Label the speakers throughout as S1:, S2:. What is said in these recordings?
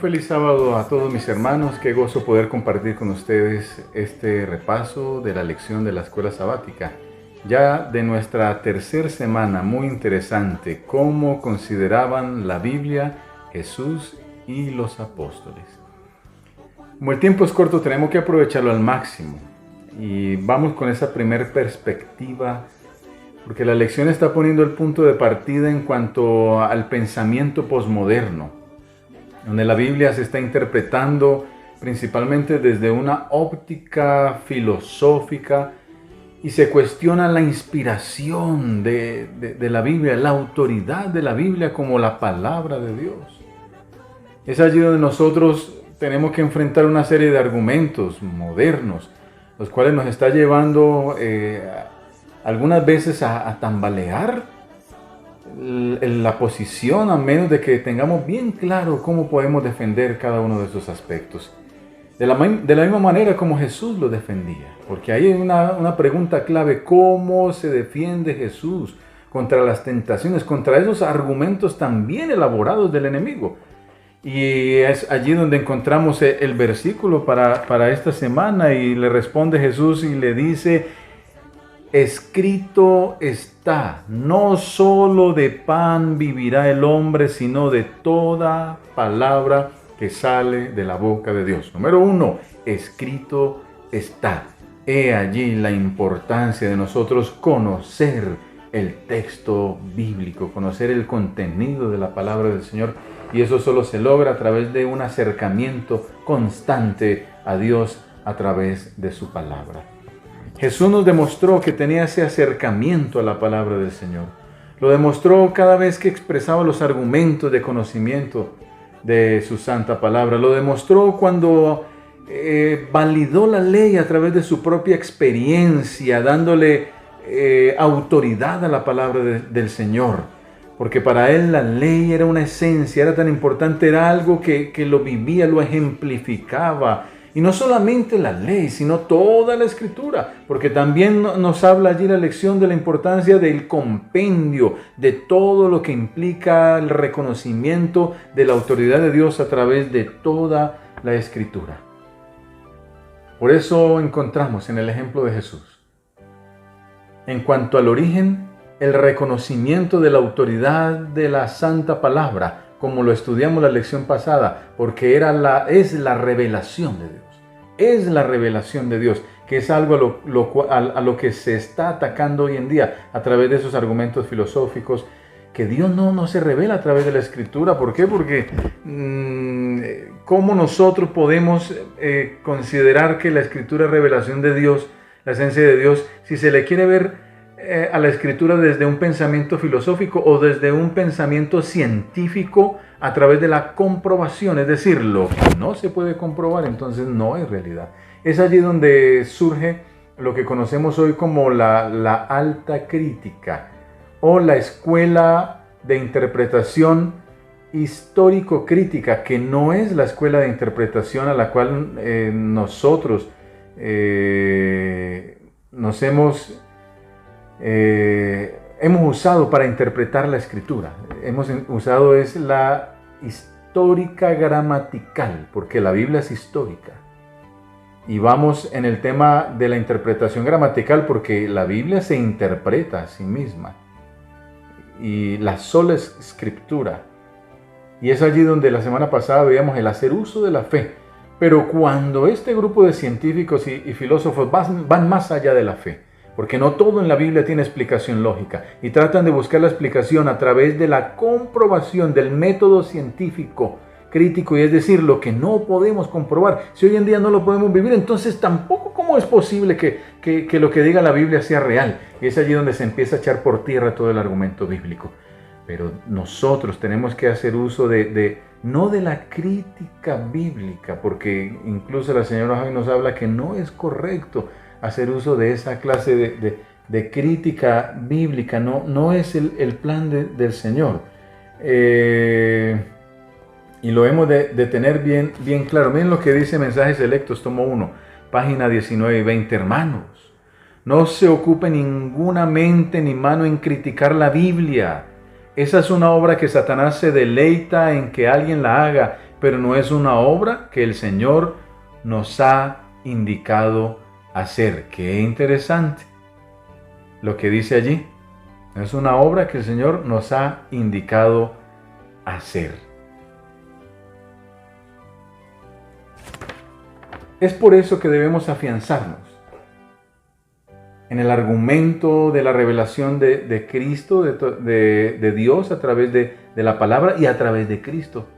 S1: feliz sábado a todos mis hermanos. Qué gozo poder compartir con ustedes este repaso de la lección de la escuela sabática. Ya de nuestra tercera semana, muy interesante, cómo consideraban la Biblia Jesús y los apóstoles. Como el tiempo es corto, tenemos que aprovecharlo al máximo. Y vamos con esa primera perspectiva, porque la lección está poniendo el punto de partida en cuanto al pensamiento posmoderno, donde la Biblia se está interpretando principalmente desde una óptica filosófica y se cuestiona la inspiración de la Biblia, la autoridad de la Biblia como la palabra de Dios. Es allí donde nosotros tenemos que enfrentar una serie de argumentos modernos, los cuales nos está llevando algunas veces a tambalear la posición, a menos de que tengamos bien claro cómo podemos defender cada uno de esos aspectos. De la misma manera como Jesús lo defendía, porque ahí hay una pregunta clave: ¿cómo se defiende Jesús contra las tentaciones, contra esos argumentos tan bien elaborados del enemigo? Y es allí donde encontramos el versículo para esta semana, y le responde Jesús y le dice: escrito está, no solo de pan vivirá el hombre, sino de toda palabra que sale de la boca de Dios. Número 1, escrito está. He allí la importancia de nosotros conocer el texto bíblico, conocer el contenido de la palabra del Señor, y eso solo se logra a través de un acercamiento constante a Dios a través de su palabra. Jesús nos demostró que tenía ese acercamiento a la palabra del Señor. Lo demostró cada vez que expresaba los argumentos de conocimiento de su santa palabra. Lo demostró cuando validó la ley a través de su propia experiencia, dándole autoridad a la palabra del Señor. Porque para él la ley era una esencia, era tan importante, era algo que lo vivía, lo ejemplificaba. Y no solamente la ley, sino toda la Escritura, porque también nos habla allí la lección de la importancia del compendio, de todo lo que implica el reconocimiento de la autoridad de Dios a través de toda la Escritura. Por eso encontramos en el ejemplo de Jesús, en cuanto al origen, el reconocimiento de la autoridad de la Santa Palabra, como lo estudiamos la lección pasada, porque es la revelación de Dios. Es la revelación de Dios, que es algo a lo que se está atacando hoy en día a través de esos argumentos filosóficos, que Dios no se revela a través de la Escritura. ¿Por qué? Porque ¿cómo nosotros podemos considerar que la Escritura es revelación de Dios, la esencia de Dios, si se le quiere ver a la Escritura desde un pensamiento filosófico o desde un pensamiento científico a través de la comprobación? Es decir, lo que no se puede comprobar, entonces no es realidad. Es allí donde surge lo que conocemos hoy como la alta crítica, o la escuela de interpretación histórico-crítica, que no es la escuela de interpretación a la cual nosotros nos hemos usado para interpretar la Escritura. Hemos usado es la histórica gramatical, porque la Biblia es histórica. Y vamos en el tema de la interpretación gramatical, porque la Biblia se interpreta a sí misma. Y la sola Escritura. Y es allí donde la semana pasada veíamos el hacer uso de la fe. Pero cuando este grupo de científicos y filósofos van más allá de la fe, porque no todo en la Biblia tiene explicación lógica, y tratan de buscar la explicación a través de la comprobación del método científico crítico, y es decir, lo que no podemos comprobar. Si hoy en día no lo podemos vivir, entonces tampoco cómo es posible que lo que diga la Biblia sea real. Y es allí donde se empieza a echar por tierra todo el argumento bíblico. Pero nosotros tenemos que hacer uso no de la crítica bíblica, porque incluso la señora hoy nos habla que no es correcto hacer uso de esa clase de crítica bíblica. No es el plan del Señor. Y lo hemos de tener bien claro. Miren lo que dice Mensajes Selectos, tomo 1, página 19 y 20. Hermanos, no se ocupe ninguna mente ni mano en criticar la Biblia. Esa es una obra que Satanás se deleita en que alguien la haga, pero no es una obra que el Señor nos ha indicado hacer. Qué interesante lo que dice allí. Es una obra que el Señor nos ha indicado hacer. Es por eso que debemos afianzarnos en el argumento de la revelación de Cristo, de Dios a través de la palabra y a través de Cristo.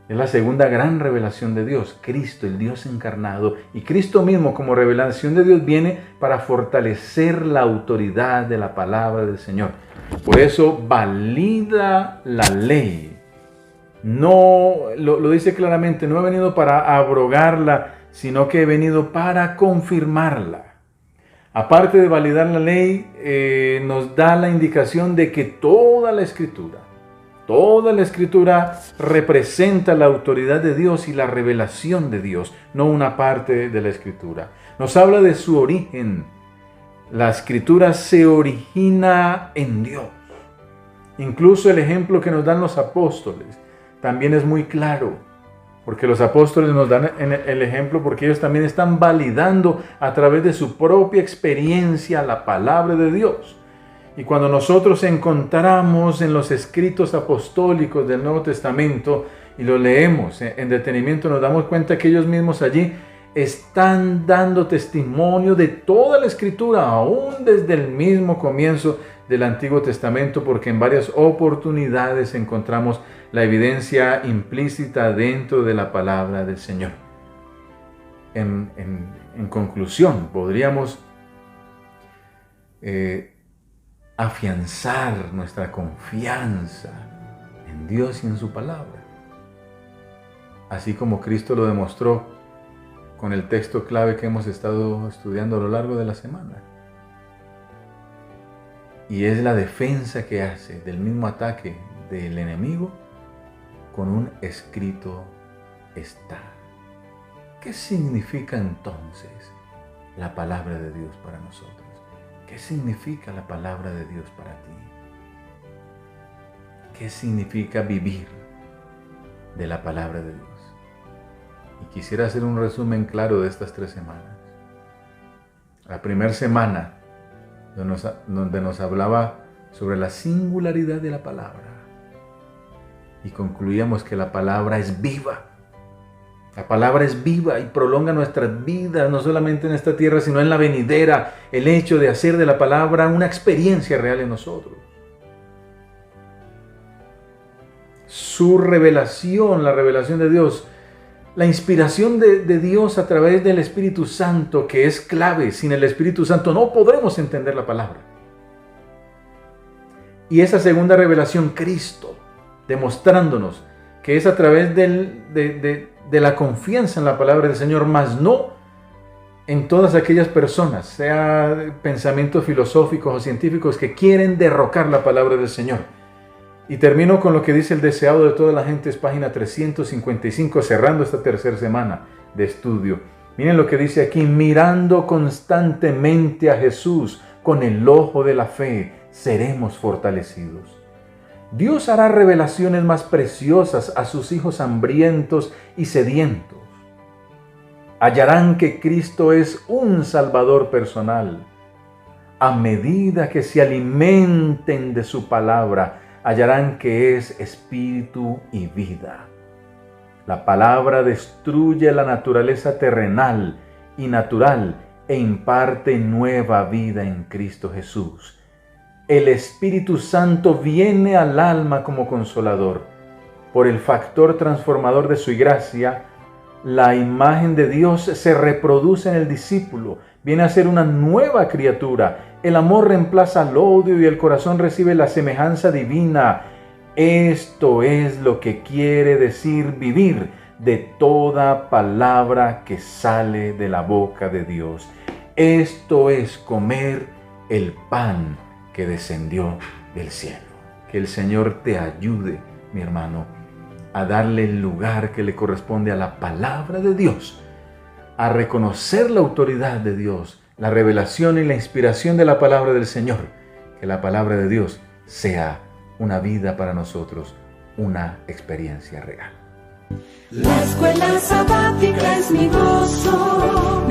S1: Es la segunda gran revelación de Dios, Cristo, el Dios encarnado. Y Cristo mismo como revelación de Dios viene para fortalecer la autoridad de la palabra del Señor. Por eso valida la ley. No, lo dice claramente, no he venido para abrogarla, sino que he venido para confirmarla. Aparte de validar la ley, nos da la indicación de que toda la Escritura representa la autoridad de Dios y la revelación de Dios, no una parte de la Escritura. Nos habla de su origen. La Escritura se origina en Dios. Incluso el ejemplo que nos dan los apóstoles también es muy claro. Porque los apóstoles nos dan el ejemplo porque ellos también están validando a través de su propia experiencia la palabra de Dios. Y cuando nosotros encontramos en los escritos apostólicos del Nuevo Testamento y lo leemos en detenimiento, nos damos cuenta que ellos mismos allí están dando testimonio de toda la Escritura, aún desde el mismo comienzo del Antiguo Testamento, porque en varias oportunidades encontramos la evidencia implícita dentro de la palabra del Señor. En conclusión, podríamos afianzar nuestra confianza en Dios y en su palabra, así como Cristo lo demostró con el texto clave que hemos estado estudiando a lo largo de la semana. Y es la defensa que hace del mismo ataque del enemigo con un escrito está. ¿Qué significa entonces la palabra de Dios para nosotros? ¿Qué significa la palabra de Dios para ti? ¿Qué significa vivir de la palabra de Dios? Y quisiera hacer un resumen claro de estas 3 semanas. La primera semana, donde nos hablaba sobre la singularidad de la palabra. Y concluíamos que la palabra es viva. La palabra es viva y prolonga nuestras vidas, no solamente en esta tierra, sino en la venidera. El hecho de hacer de la palabra una experiencia real en nosotros. Su revelación, la revelación de Dios, la inspiración de Dios a través del Espíritu Santo, que es clave. Sin el Espíritu Santo no podremos entender la palabra. Y esa segunda revelación, Cristo, demostrándonos que es a través de la confianza en la palabra del Señor, más no en todas aquellas personas, sea pensamientos filosóficos o científicos, que quieren derrocar la palabra del Señor. Y termino con lo que dice el deseado de toda la gente, es página 355, cerrando esta tercera semana de estudio. Miren lo que dice aquí: mirando constantemente a Jesús con el ojo de la fe, seremos fortalecidos. Dios hará revelaciones más preciosas a sus hijos hambrientos y sedientos. Hallarán que Cristo es un Salvador personal. A medida que se alimenten de su palabra, hallarán que es espíritu y vida. La palabra destruye la naturaleza terrenal y natural e imparte nueva vida en Cristo Jesús. El Espíritu Santo viene al alma como consolador. Por el factor transformador de su gracia, la imagen de Dios se reproduce en el discípulo, viene a ser una nueva criatura. El amor reemplaza al odio y el corazón recibe la semejanza divina. Esto es lo que quiere decir vivir de toda palabra que sale de la boca de Dios. Esto es comer el pan que descendió del cielo. Que el Señor te ayude, mi hermano, a darle el lugar que le corresponde a la palabra de Dios, a reconocer la autoridad de Dios, la revelación y la inspiración de la palabra del Señor. Que la palabra de Dios sea una vida para nosotros, una experiencia real.
S2: La escuela sabática es mi gozo.